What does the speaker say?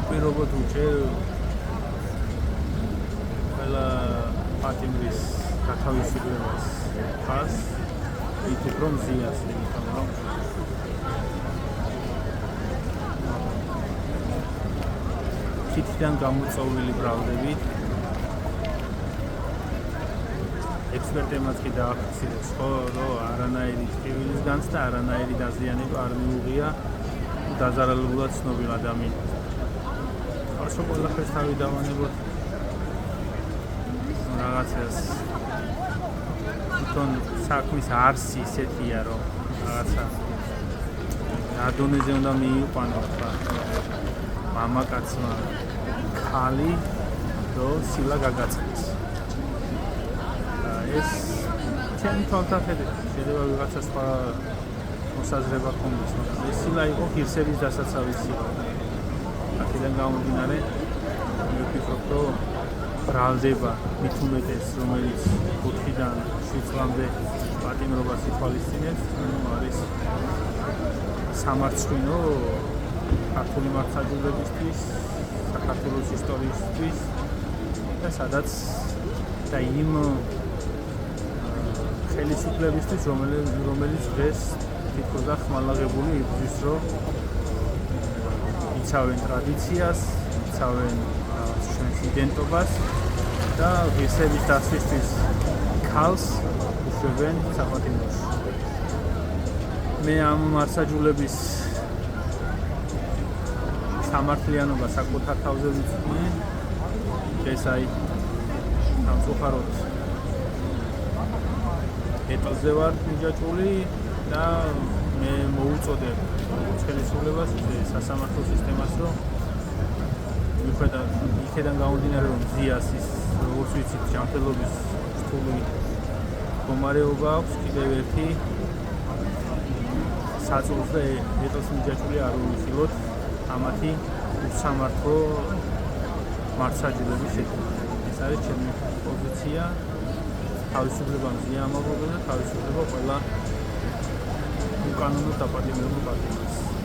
უპირობო თუ ჯერ ყველა პატიმრის გათავისუფლებას ხას ითქ რომ ზიას იმიტომ რომ თითიდან გამოწვეული ბრალდებით ექსპერტებმაც კი დაახსნეს ხო რომ არანაირი ტკივილის განცდა არანაირი დაზიანება არ მიუღია დაზარალებულად ცნობილ ადამიანს. ასე ყველაფერს თავი დავანებოთ რაღაცას თვითონ საქმის არსი ისეთია რომ რაღაცა ადონეზე უნდა მიიყვანოს რა მამაკაცმა ხალი რო სილა გაგაწყდეს. ეს ჩემი თვალსაჩინო შეიძლება ვიღაცა სხვა მოსაზრება ქონდეს, მაგრამ ეს სილა იყო ღირსების დასაცავის სილა. აქედან გამომდინარე, მე ვფიქრობ, რომ ბრალდება მით უმეტეს, რომელიც 5-დან 7 წლამდე პატიმრობას ითვალისწინებს, არის სამარცხვინო ქართული მართლმსაჯულებისთვის, საქართველოს ისტორიისთვის და სადაც და იმ ხელისუფლებისთვის, რომელიც დღეს თითქოს და ხმალაღებული იბრძვის, რომ იცავენ ტრადიციას, იცავენ ჩვენს იდენტობას და ღირსების დასვისთვის ქალს უშვებენ საპატიმროში. მე ამ მართლმსაჯულების სამართლიანობა საკუთარ თავზე ვიცნობ. ეს აი სამწუხაროდ ეტალზე ვარ მიჯაჭვული და მე მოუწოდებ ხელისუფლებას სასამართლო სისტემას რომ მიუხედავად იქედან გამომდინარე რომ ზიას ის როგორც ვიცით ჯანმრთელობის რთული მდგომარეობა აქვს კიდევ ერთი საწოლს და ეტალს მიჯაჭვული არ უვიხილოთ ამათი უსამართლო მართლმსაჯულების შექმნა. ეს არის ჩემი პოზიცია. თავისუფლება მზია ამაყობენ და თავისუფლება ყველა უკანონო დაპატიმრებულ პარტიას.